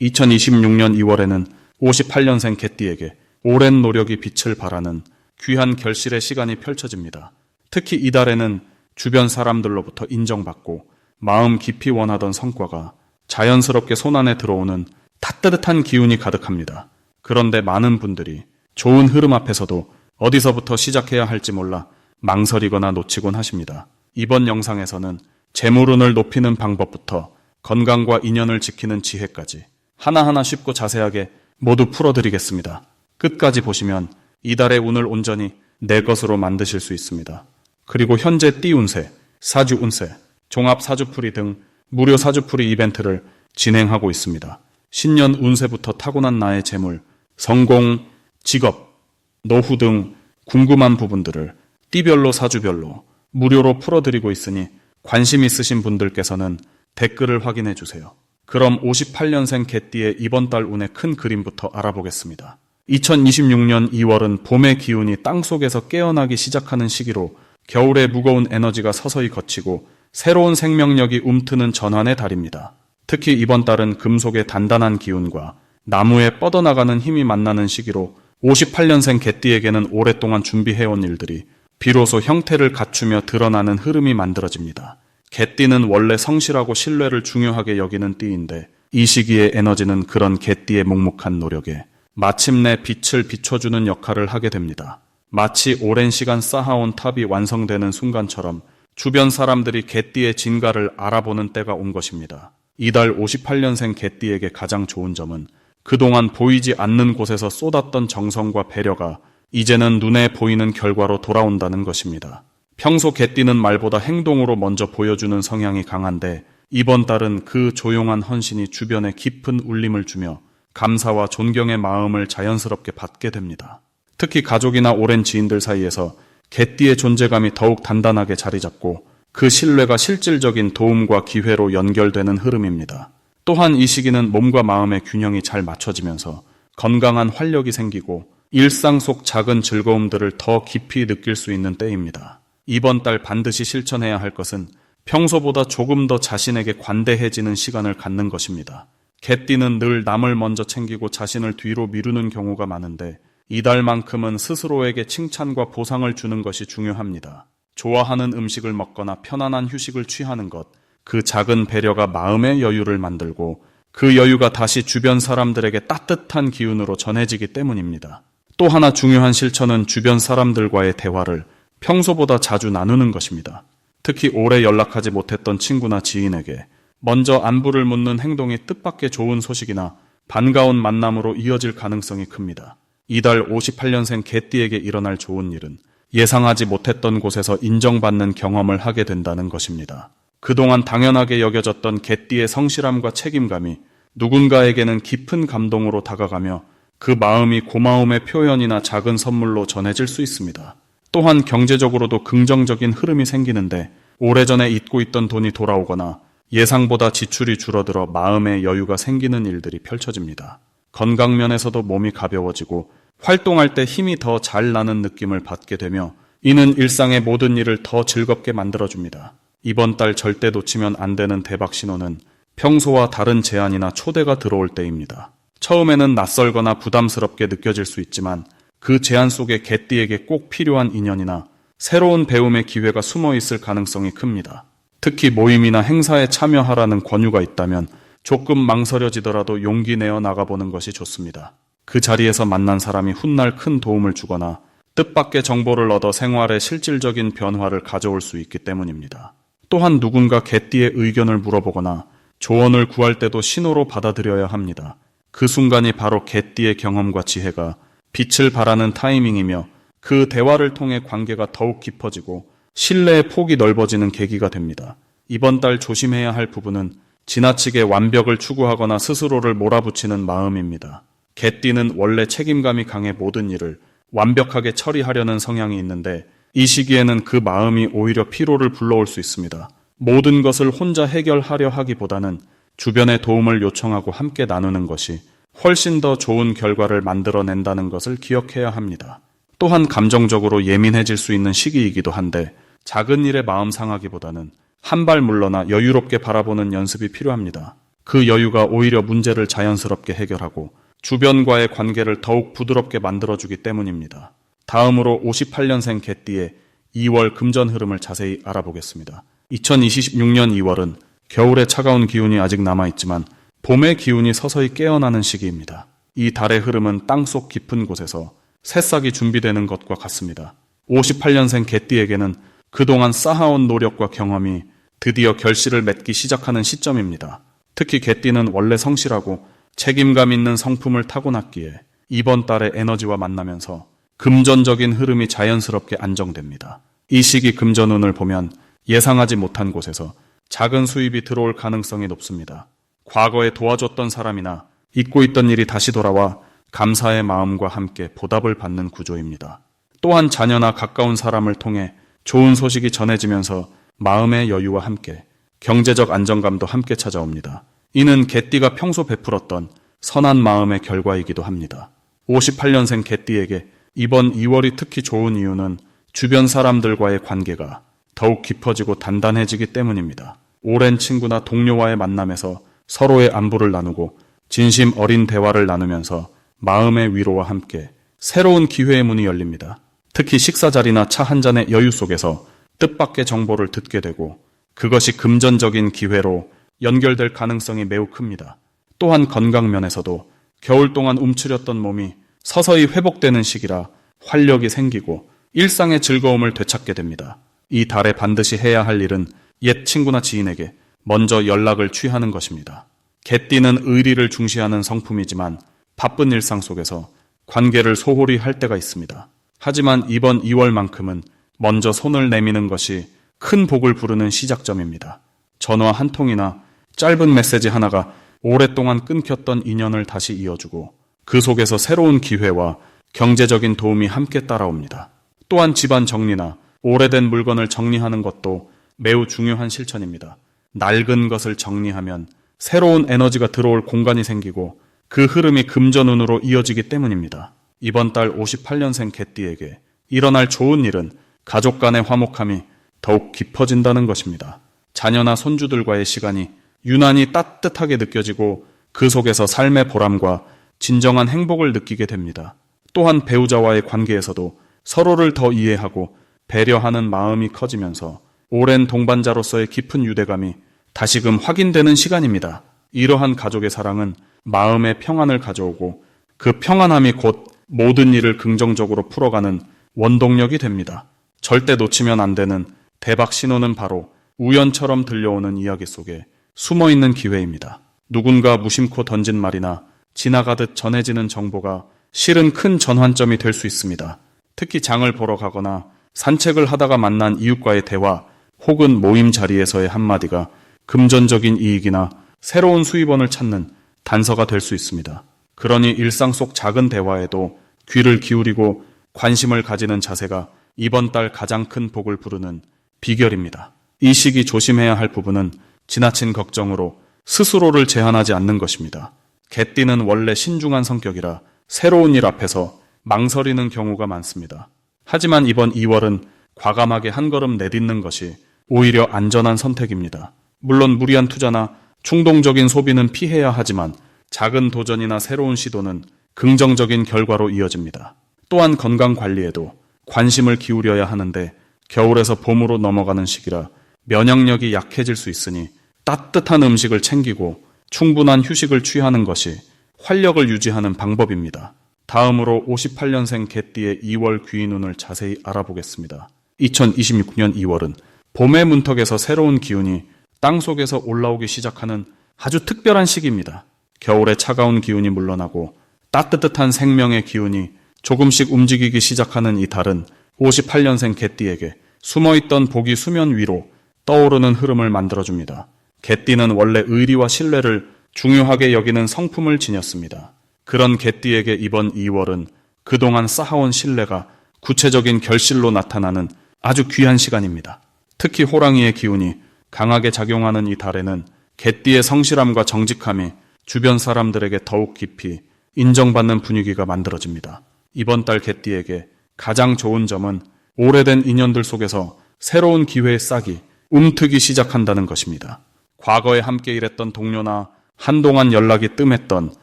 2026년 2월에는 58년생 개띠에게 오랜 노력이 빛을 발하는 귀한 결실의 시간이 펼쳐집니다. 특히 이달에는 주변 사람들로부터 인정받고 마음 깊이 원하던 성과가 자연스럽게 손안에 들어오는 따뜻한 기운이 가득합니다. 그런데 많은 분들이 좋은 흐름 앞에서도 어디서부터 시작해야 할지 몰라 망설이거나 놓치곤 하십니다. 이번 영상에서는 재물운을 높이는 방법부터 건강과 인연을 지키는 지혜까지 하나하나 쉽고 자세하게 모두 풀어드리겠습니다. 끝까지 보시면 이달의 운을 온전히 내 것으로 만드실 수 있습니다. 그리고 현재 띠운세, 사주운세, 종합사주풀이 등 무료 사주풀이 이벤트를 진행하고 있습니다. 신년 운세부터 타고난 나의 재물, 성공, 직업, 노후 등 궁금한 부분들을 띠별로 사주별로 무료로 풀어드리고 있으니 관심 있으신 분들께서는 댓글을 확인해 주세요. 그럼 58년생 개띠의 이번 달 운의 큰 그림부터 알아보겠습니다. 2026년 2월은 봄의 기운이 땅속에서 깨어나기 시작하는 시기로 겨울의 무거운 에너지가 서서히 걷히고 새로운 생명력이 움트는 전환의 달입니다. 특히 이번 달은 금속의 단단한 기운과 나무에 뻗어나가는 힘이 만나는 시기로 58년생 개띠에게는 오랫동안 준비해온 일들이 비로소 형태를 갖추며 드러나는 흐름이 만들어집니다. 개띠는 원래 성실하고 신뢰를 중요하게 여기는 띠인데 이 시기의 에너지는 그런 개띠의 묵묵한 노력에 마침내 빛을 비춰주는 역할을 하게 됩니다. 마치 오랜 시간 쌓아온 탑이 완성되는 순간처럼 주변 사람들이 개띠의 진가를 알아보는 때가 온 것입니다. 이달 58년생 개띠에게 가장 좋은 점은 그동안 보이지 않는 곳에서 쏟았던 정성과 배려가 이제는 눈에 보이는 결과로 돌아온다는 것입니다. 평소 개띠는 말보다 행동으로 먼저 보여주는 성향이 강한데 이번 달은 그 조용한 헌신이 주변에 깊은 울림을 주며 감사와 존경의 마음을 자연스럽게 받게 됩니다. 특히 가족이나 오랜 지인들 사이에서 개띠의 존재감이 더욱 단단하게 자리 잡고 그 신뢰가 실질적인 도움과 기회로 연결되는 흐름입니다. 또한 이 시기는 몸과 마음의 균형이 잘 맞춰지면서 건강한 활력이 생기고 일상 속 작은 즐거움들을 더 깊이 느낄 수 있는 때입니다. 이번 달 반드시 실천해야 할 것은 평소보다 조금 더 자신에게 관대해지는 시간을 갖는 것입니다. 개띠는 늘 남을 먼저 챙기고 자신을 뒤로 미루는 경우가 많은데 이달만큼은 스스로에게 칭찬과 보상을 주는 것이 중요합니다. 좋아하는 음식을 먹거나 편안한 휴식을 취하는 것, 그 작은 배려가 마음의 여유를 만들고 그 여유가 다시 주변 사람들에게 따뜻한 기운으로 전해지기 때문입니다. 또 하나 중요한 실천은 주변 사람들과의 대화를 평소보다 자주 나누는 것입니다. 특히 오래 연락하지 못했던 친구나 지인에게 먼저 안부를 묻는 행동이 뜻밖의 좋은 소식이나 반가운 만남으로 이어질 가능성이 큽니다. 이달 58년생 개띠에게 일어날 좋은 일은 예상하지 못했던 곳에서 인정받는 경험을 하게 된다는 것입니다. 그동안 당연하게 여겨졌던 개띠의 성실함과 책임감이 누군가에게는 깊은 감동으로 다가가며 그 마음이 고마움의 표현이나 작은 선물로 전해질 수 있습니다. 또한 경제적으로도 긍정적인 흐름이 생기는데 오래전에 잊고 있던 돈이 돌아오거나 예상보다 지출이 줄어들어 마음의 여유가 생기는 일들이 펼쳐집니다. 건강면에서도 몸이 가벼워지고 활동할 때 힘이 더 잘 나는 느낌을 받게 되며 이는 일상의 모든 일을 더 즐겁게 만들어줍니다. 이번 달 절대 놓치면 안 되는 대박 신호는 평소와 다른 제안이나 초대가 들어올 때입니다. 처음에는 낯설거나 부담스럽게 느껴질 수 있지만 그 제안 속에 개띠에게 꼭 필요한 인연이나 새로운 배움의 기회가 숨어 있을 가능성이 큽니다. 특히 모임이나 행사에 참여하라는 권유가 있다면 조금 망설여지더라도 용기 내어 나가보는 것이 좋습니다. 그 자리에서 만난 사람이 훗날 큰 도움을 주거나 뜻밖의 정보를 얻어 생활에 실질적인 변화를 가져올 수 있기 때문입니다. 또한 누군가 개띠의 의견을 물어보거나 조언을 구할 때도 신호로 받아들여야 합니다. 그 순간이 바로 개띠의 경험과 지혜가 빛을 발하는 타이밍이며 그 대화를 통해 관계가 더욱 깊어지고 신뢰의 폭이 넓어지는 계기가 됩니다. 이번 달 조심해야 할 부분은 지나치게 완벽을 추구하거나 스스로를 몰아붙이는 마음입니다. 개띠는 원래 책임감이 강해 모든 일을 완벽하게 처리하려는 성향이 있는데 이 시기에는 그 마음이 오히려 피로를 불러올 수 있습니다. 모든 것을 혼자 해결하려 하기보다는 주변의 도움을 요청하고 함께 나누는 것이 훨씬 더 좋은 결과를 만들어낸다는 것을 기억해야 합니다. 또한 감정적으로 예민해질 수 있는 시기이기도 한데 작은 일에 마음 상하기보다는 한 발 물러나 여유롭게 바라보는 연습이 필요합니다. 그 여유가 오히려 문제를 자연스럽게 해결하고 주변과의 관계를 더욱 부드럽게 만들어주기 때문입니다. 다음으로 58년생 개띠의 2월 금전 흐름을 자세히 알아보겠습니다. 2026년 2월은 겨울의 차가운 기운이 아직 남아있지만 봄의 기운이 서서히 깨어나는 시기입니다. 이 달의 흐름은 땅속 깊은 곳에서 새싹이 준비되는 것과 같습니다. 58년생 개띠에게는 그동안 쌓아온 노력과 경험이 드디어 결실을 맺기 시작하는 시점입니다. 특히 개띠는 원래 성실하고 책임감 있는 성품을 타고났기에 이번 달의 에너지와 만나면서 금전적인 흐름이 자연스럽게 안정됩니다. 이 시기 금전운을 보면 예상하지 못한 곳에서 작은 수입이 들어올 가능성이 높습니다. 과거에 도와줬던 사람이나 잊고 있던 일이 다시 돌아와 감사의 마음과 함께 보답을 받는 구조입니다. 또한 자녀나 가까운 사람을 통해 좋은 소식이 전해지면서 마음의 여유와 함께 경제적 안정감도 함께 찾아옵니다. 이는 개띠가 평소 베풀었던 선한 마음의 결과이기도 합니다. 58년생 개띠에게 이번 2월이 특히 좋은 이유는 주변 사람들과의 관계가 더욱 깊어지고 단단해지기 때문입니다. 오랜 친구나 동료와의 만남에서 서로의 안부를 나누고 진심 어린 대화를 나누면서 마음의 위로와 함께 새로운 기회의 문이 열립니다. 특히 식사 자리나 차 한 잔의 여유 속에서 뜻밖의 정보를 듣게 되고 그것이 금전적인 기회로 연결될 가능성이 매우 큽니다. 또한 건강 면에서도 겨울 동안 움츠렸던 몸이 서서히 회복되는 시기라 활력이 생기고 일상의 즐거움을 되찾게 됩니다. 이 달에 반드시 해야 할 일은 옛 친구나 지인에게 먼저 연락을 취하는 것입니다. 개띠는 의리를 중시하는 성품이지만 바쁜 일상 속에서 관계를 소홀히 할 때가 있습니다. 하지만 이번 2월만큼은 먼저 손을 내미는 것이 큰 복을 부르는 시작점입니다. 전화 한 통이나 짧은 메시지 하나가 오랫동안 끊겼던 인연을 다시 이어주고 그 속에서 새로운 기회와 경제적인 도움이 함께 따라옵니다. 또한 집안 정리나 오래된 물건을 정리하는 것도 매우 중요한 실천입니다. 낡은 것을 정리하면 새로운 에너지가 들어올 공간이 생기고 그 흐름이 금전운으로 이어지기 때문입니다. 이번 달 58년생 개띠에게 일어날 좋은 일은 가족 간의 화목함이 더욱 깊어진다는 것입니다. 자녀나 손주들과의 시간이 유난히 따뜻하게 느껴지고 그 속에서 삶의 보람과 진정한 행복을 느끼게 됩니다. 또한 배우자와의 관계에서도 서로를 더 이해하고 배려하는 마음이 커지면서 오랜 동반자로서의 깊은 유대감이 다시금 확인되는 시간입니다. 이러한 가족의 사랑은 마음의 평안을 가져오고 그 평안함이 곧 모든 일을 긍정적으로 풀어가는 원동력이 됩니다. 절대 놓치면 안 되는 대박 신호는 바로 우연처럼 들려오는 이야기 속에 숨어있는 기회입니다. 누군가 무심코 던진 말이나 지나가듯 전해지는 정보가 실은 큰 전환점이 될 수 있습니다. 특히 장을 보러 가거나 산책을 하다가 만난 이웃과의 대화 혹은 모임 자리에서의 한마디가 금전적인 이익이나 새로운 수입원을 찾는 단서가 될 수 있습니다. 그러니 일상 속 작은 대화에도 귀를 기울이고 관심을 가지는 자세가 이번 달 가장 큰 복을 부르는 비결입니다. 이 시기 조심해야 할 부분은 지나친 걱정으로 스스로를 제한하지 않는 것입니다. 개띠는 원래 신중한 성격이라 새로운 일 앞에서 망설이는 경우가 많습니다. 하지만 이번 2월은 과감하게 한 걸음 내딛는 것이 오히려 안전한 선택입니다. 물론 무리한 투자나 충동적인 소비는 피해야 하지만 작은 도전이나 새로운 시도는 긍정적인 결과로 이어집니다. 또한 건강 관리에도 관심을 기울여야 하는데 겨울에서 봄으로 넘어가는 시기라 면역력이 약해질 수 있으니 따뜻한 음식을 챙기고 충분한 휴식을 취하는 것이 활력을 유지하는 방법입니다. 다음으로 58년생 개띠의 2월 귀인운을 자세히 알아보겠습니다. 2026년 2월은 봄의 문턱에서 새로운 기운이 땅속에서 올라오기 시작하는 아주 특별한 시기입니다. 겨울의 차가운 기운이 물러나고 따뜻한 생명의 기운이 조금씩 움직이기 시작하는 이 달은 58년생 개띠에게 숨어있던 복이 수면 위로 떠오르는 흐름을 만들어줍니다. 개띠는 원래 의리와 신뢰를 중요하게 여기는 성품을 지녔습니다. 그런 개띠에게 이번 2월은 그동안 쌓아온 신뢰가 구체적인 결실로 나타나는 아주 귀한 시간입니다. 특히 호랑이의 기운이 강하게 작용하는 이 달에는 개띠의 성실함과 정직함이 주변 사람들에게 더욱 깊이 인정받는 분위기가 만들어집니다. 이번 달 개띠에게 가장 좋은 점은 오래된 인연들 속에서 새로운 기회의 싹이 움트기 시작한다는 것입니다. 과거에 함께 일했던 동료나 한동안 연락이 뜸했던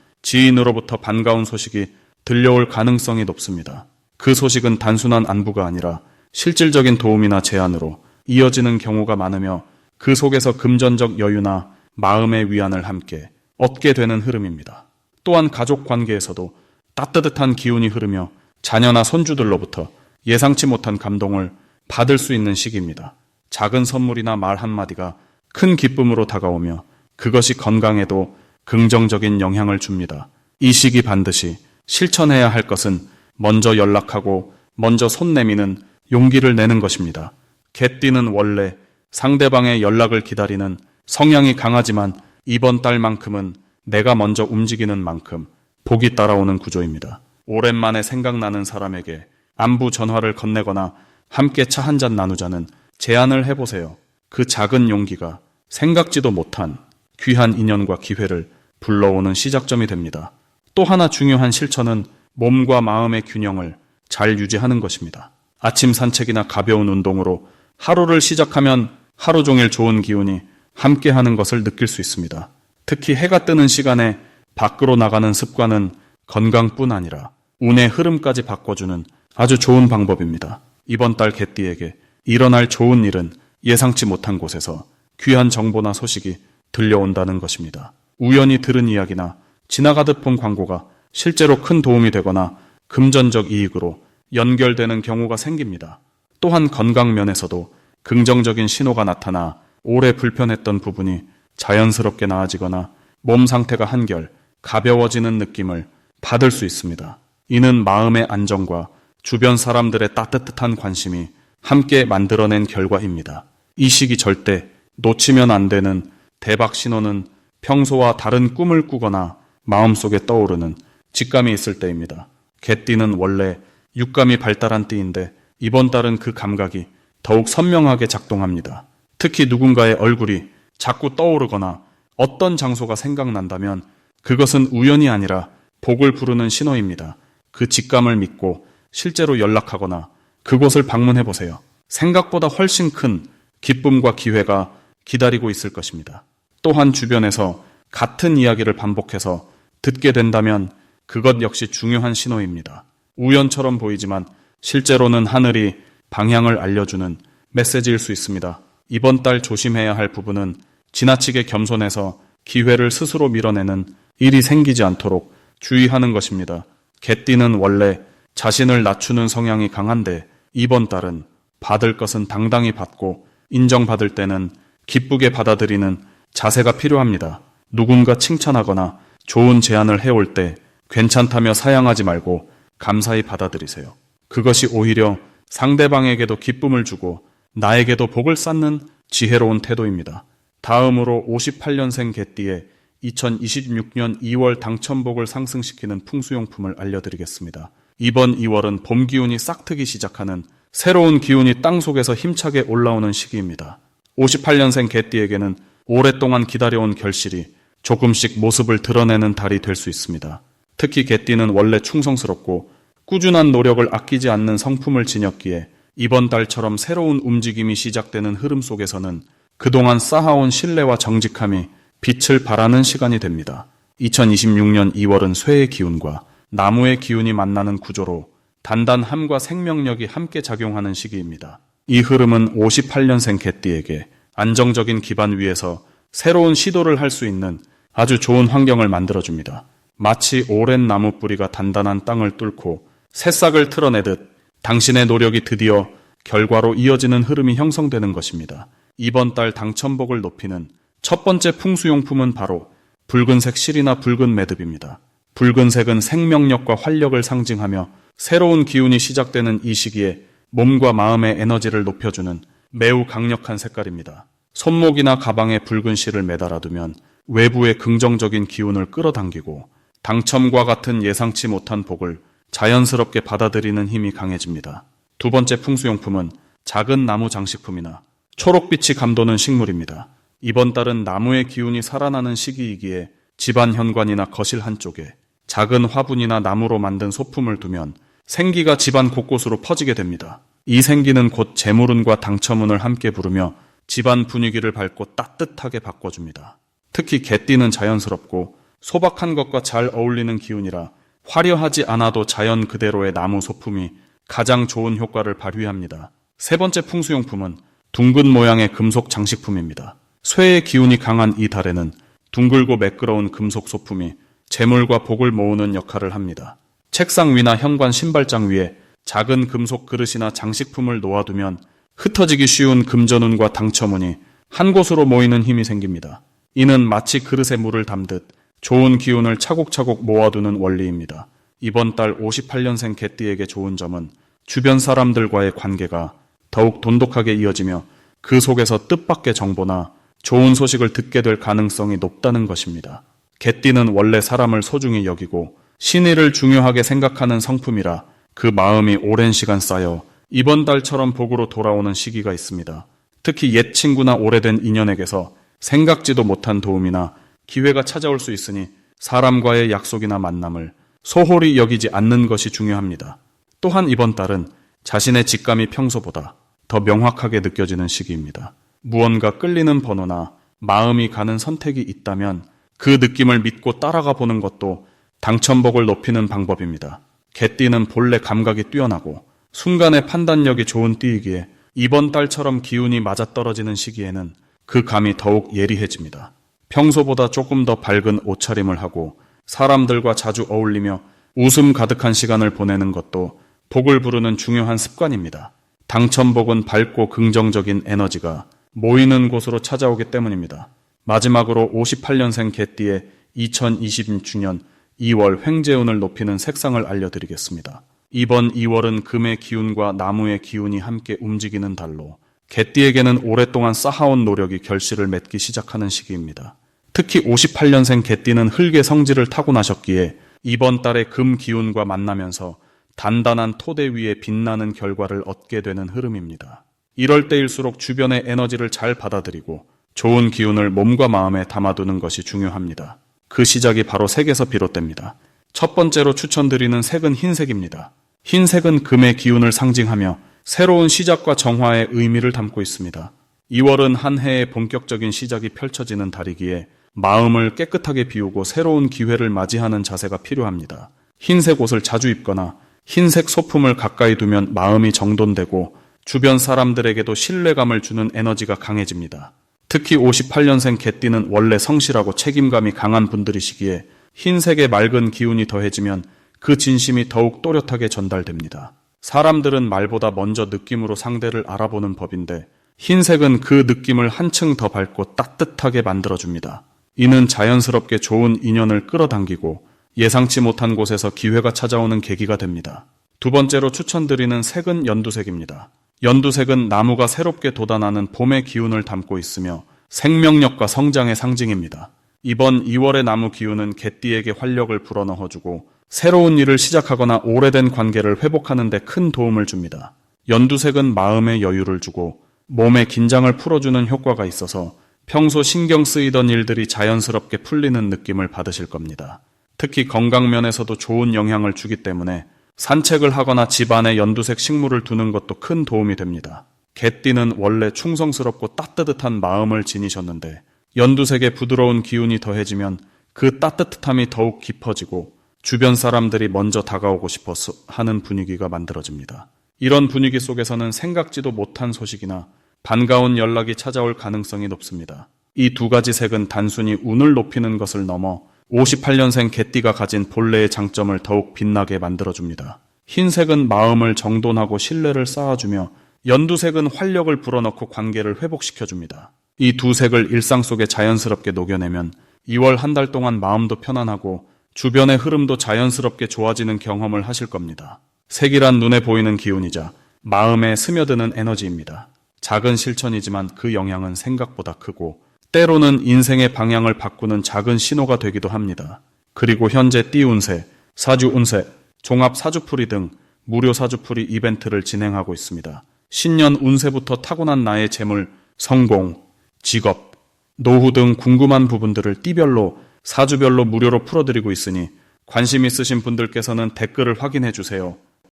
지인으로부터 반가운 소식이 들려올 가능성이 높습니다. 그 소식은 단순한 안부가 아니라 실질적인 도움이나 제안으로 이어지는 경우가 많으며 그 속에서 금전적 여유나 마음의 위안을 함께 얻게 되는 흐름입니다. 또한 가족 관계에서도 따뜻한 기운이 흐르며 자녀나 손주들로부터 예상치 못한 감동을 받을 수 있는 시기입니다. 작은 선물이나 말 한마디가 큰 기쁨으로 다가오며 그것이 건강에도 긍정적인 영향을 줍니다. 이 시기 반드시 실천해야 할 것은 먼저 연락하고 먼저 손 내미는 용기를 내는 것입니다. 개띠는 원래 상대방의 연락을 기다리는 성향이 강하지만 이번 달만큼은 내가 먼저 움직이는 만큼 복이 따라오는 구조입니다. 오랜만에 생각나는 사람에게 안부 전화를 건네거나 함께 차 한잔 나누자는 제안을 해보세요. 그 작은 용기가 생각지도 못한 귀한 인연과 기회를 불러오는 시작점이 됩니다. 또 하나 중요한 실천은 몸과 마음의 균형을 잘 유지하는 것입니다. 아침 산책이나 가벼운 운동으로 하루를 시작하면 하루 종일 좋은 기운이 함께하는 것을 느낄 수 있습니다. 특히 해가 뜨는 시간에 밖으로 나가는 습관은 건강뿐 아니라 운의 흐름까지 바꿔주는 아주 좋은 방법입니다. 이번 달 개띠에게 일어날 좋은 일은 예상치 못한 곳에서 귀한 정보나 소식이 들려온다는 것입니다. 우연히 들은 이야기나 지나가듯 본 광고가 실제로 큰 도움이 되거나 금전적 이익으로 연결되는 경우가 생깁니다. 또한 건강 면에서도 긍정적인 신호가 나타나 오래 불편했던 부분이 자연스럽게 나아지거나 몸 상태가 한결 가벼워지는 느낌을 받을 수 있습니다. 이는 마음의 안정과 주변 사람들의 따뜻한 관심이 함께 만들어낸 결과입니다. 이 시기 절대 놓치면 안 되는 대박 신호는 평소와 다른 꿈을 꾸거나 마음속에 떠오르는 직감이 있을 때입니다. 개띠는 원래 육감이 발달한 띠인데 이번 달은 그 감각이 더욱 선명하게 작동합니다. 특히 누군가의 얼굴이 자꾸 떠오르거나 어떤 장소가 생각난다면 그것은 우연이 아니라 복을 부르는 신호입니다. 그 직감을 믿고 실제로 연락하거나 그곳을 방문해 보세요. 생각보다 훨씬 큰 기쁨과 기회가 기다리고 있을 것입니다. 또한 주변에서 같은 이야기를 반복해서 듣게 된다면 그것 역시 중요한 신호입니다. 우연처럼 보이지만 실제로는 하늘이 방향을 알려주는 메시지일 수 있습니다. 이번 달 조심해야 할 부분은 지나치게 겸손해서 기회를 스스로 밀어내는 일이 생기지 않도록 주의하는 것입니다. 개띠는 원래 자신을 낮추는 성향이 강한데 이번 달은 받을 것은 당당히 받고 인정받을 때는 기쁘게 받아들이는 자세가 필요합니다. 누군가 칭찬하거나 좋은 제안을 해올 때 괜찮다며 사양하지 말고 감사히 받아들이세요. 그것이 오히려 상대방에게도 기쁨을 주고 나에게도 복을 쌓는 지혜로운 태도입니다. 다음으로 58년생 개띠의 2026년 2월 당첨복을 상승시키는 풍수용품을 알려드리겠습니다. 이번 2월은 봄 기운이 싹트기 시작하는 새로운 기운이 땅속에서 힘차게 올라오는 시기입니다. 58년생 개띠에게는 오랫동안 기다려온 결실이 조금씩 모습을 드러내는 달이 될 수 있습니다. 특히 개띠는 원래 충성스럽고 꾸준한 노력을 아끼지 않는 성품을 지녔기에 이번 달처럼 새로운 움직임이 시작되는 흐름 속에서는 그동안 쌓아온 신뢰와 정직함이 빛을 발하는 시간이 됩니다. 2026년 2월은 쇠의 기운과 나무의 기운이 만나는 구조로 단단함과 생명력이 함께 작용하는 시기입니다. 이 흐름은 58년생 개띠에게 안정적인 기반 위에서 새로운 시도를 할 수 있는 아주 좋은 환경을 만들어줍니다. 마치 오랜 나무 뿌리가 단단한 땅을 뚫고 새싹을 틀어내듯 당신의 노력이 드디어 결과로 이어지는 흐름이 형성되는 것입니다. 이번 달 당첨복을 높이는 첫 번째 풍수용품은 바로 붉은색 실이나 붉은 매듭입니다. 붉은색은 생명력과 활력을 상징하며 새로운 기운이 시작되는 이 시기에 몸과 마음의 에너지를 높여주는 매우 강력한 색깔입니다. 손목이나 가방에 붉은 실을 매달아두면 외부의 긍정적인 기운을 끌어당기고 당첨과 같은 예상치 못한 복을 자연스럽게 받아들이는 힘이 강해집니다. 두 번째 풍수용품은 작은 나무 장식품이나 초록빛이 감도는 식물입니다. 이번 달은 나무의 기운이 살아나는 시기이기에 집안 현관이나 거실 한쪽에 작은 화분이나 나무로 만든 소품을 두면 생기가 집안 곳곳으로 퍼지게 됩니다. 이 생기는 곧 재물운과 당첨운을 함께 부르며 집안 분위기를 밝고 따뜻하게 바꿔줍니다. 특히 개띠는 자연스럽고 소박한 것과 잘 어울리는 기운이라 화려하지 않아도 자연 그대로의 나무 소품이 가장 좋은 효과를 발휘합니다. 세 번째 풍수용품은 둥근 모양의 금속 장식품입니다. 쇠의 기운이 강한 이 달에는 둥글고 매끄러운 금속 소품이 재물과 복을 모으는 역할을 합니다. 책상 위나 현관 신발장 위에 작은 금속 그릇이나 장식품을 놓아두면 흩어지기 쉬운 금전운과 당첨운이 한 곳으로 모이는 힘이 생깁니다. 이는 마치 그릇에 물을 담듯 좋은 기운을 차곡차곡 모아두는 원리입니다. 이번 달 58년생 개띠에게 좋은 점은 주변 사람들과의 관계가 더욱 돈독하게 이어지며 그 속에서 뜻밖의 정보나 좋은 소식을 듣게 될 가능성이 높다는 것입니다. 개띠는 원래 사람을 소중히 여기고 신의를 중요하게 생각하는 성품이라 그 마음이 오랜 시간 쌓여 이번 달처럼 복으로 돌아오는 시기가 있습니다. 특히 옛 친구나 오래된 인연에게서 생각지도 못한 도움이나 기회가 찾아올 수 있으니 사람과의 약속이나 만남을 소홀히 여기지 않는 것이 중요합니다. 또한 이번 달은 자신의 직감이 평소보다 더 명확하게 느껴지는 시기입니다. 무언가 끌리는 번호나 마음이 가는 선택이 있다면 그 느낌을 믿고 따라가 보는 것도 당첨복을 높이는 방법입니다. 개띠는 본래 감각이 뛰어나고 순간의 판단력이 좋은 띠이기에 이번 달처럼 기운이 맞아떨어지는 시기에는 그 감이 더욱 예리해집니다. 평소보다 조금 더 밝은 옷차림을 하고 사람들과 자주 어울리며 웃음 가득한 시간을 보내는 것도 복을 부르는 중요한 습관입니다. 당첨복은 밝고 긍정적인 에너지가 모이는 곳으로 찾아오기 때문입니다. 마지막으로 58년생 개띠의 2026년 2월 횡재운을 높이는 색상을 알려드리겠습니다. 이번 2월은 금의 기운과 나무의 기운이 함께 움직이는 달로 개띠에게는 오랫동안 쌓아온 노력이 결실을 맺기 시작하는 시기입니다. 특히 58년생 개띠는 흙의 성질을 타고나셨기에 이번 달에 금 기운과 만나면서 단단한 토대 위에 빛나는 결과를 얻게 되는 흐름입니다. 이럴 때일수록 주변의 에너지를 잘 받아들이고 좋은 기운을 몸과 마음에 담아두는 것이 중요합니다. 그 시작이 바로 색에서 비롯됩니다. 첫 번째로 추천드리는 색은 흰색입니다. 흰색은 금의 기운을 상징하며 새로운 시작과 정화의 의미를 담고 있습니다. 2월은 한 해의 본격적인 시작이 펼쳐지는 달이기에 마음을 깨끗하게 비우고 새로운 기회를 맞이하는 자세가 필요합니다. 흰색 옷을 자주 입거나 흰색 소품을 가까이 두면 마음이 정돈되고 주변 사람들에게도 신뢰감을 주는 에너지가 강해집니다. 특히 58년생 개띠는 원래 성실하고 책임감이 강한 분들이시기에 흰색의 맑은 기운이 더해지면 그 진심이 더욱 또렷하게 전달됩니다. 사람들은 말보다 먼저 느낌으로 상대를 알아보는 법인데 흰색은 그 느낌을 한층 더 밝고 따뜻하게 만들어줍니다. 이는 자연스럽게 좋은 인연을 끌어당기고 예상치 못한 곳에서 기회가 찾아오는 계기가 됩니다. 두 번째로 추천드리는 색은 연두색입니다. 연두색은 나무가 새롭게 돋아나는 봄의 기운을 담고 있으며 생명력과 성장의 상징입니다. 이번 2월의 나무 기운은 개띠에게 활력을 불어넣어주고 새로운 일을 시작하거나 오래된 관계를 회복하는 데 큰 도움을 줍니다. 연두색은 마음의 여유를 주고 몸의 긴장을 풀어주는 효과가 있어서 평소 신경 쓰이던 일들이 자연스럽게 풀리는 느낌을 받으실 겁니다. 특히 건강면에서도 좋은 영향을 주기 때문에 산책을 하거나 집안에 연두색 식물을 두는 것도 큰 도움이 됩니다. 개띠는 원래 충성스럽고 따뜻한 마음을 지니셨는데 연두색의 부드러운 기운이 더해지면 그 따뜻함이 더욱 깊어지고 주변 사람들이 먼저 다가오고 싶어서 하는 분위기가 만들어집니다. 이런 분위기 속에서는 생각지도 못한 소식이나 반가운 연락이 찾아올 가능성이 높습니다. 이 두 가지 색은 단순히 운을 높이는 것을 넘어 58년생 개띠가 가진 본래의 장점을 더욱 빛나게 만들어줍니다. 흰색은 마음을 정돈하고 신뢰를 쌓아주며 연두색은 활력을 불어넣고 관계를 회복시켜줍니다. 이 두 색을 일상 속에 자연스럽게 녹여내면 2월 한 달 동안 마음도 편안하고 주변의 흐름도 자연스럽게 좋아지는 경험을 하실 겁니다. 색이란 눈에 보이는 기운이자 마음에 스며드는 에너지입니다. 작은 실천이지만 그 영향은 생각보다 크고 때로는 인생의 방향을 바꾸는 작은 신호가 되기도 합니다. 그리고 현재 띠 운세, 사주 운세, 종합 사주풀이 등 무료 사주풀이 이벤트를 진행하고 있습니다. 신년 운세부터 타고난 나의 재물, 성공, 직업, 노후 등 궁금한 부분들을 띠별로 사주별로 무료로 풀어드리고 있으니 관심 있으신 분들께서는 댓글을 확인해 주세요.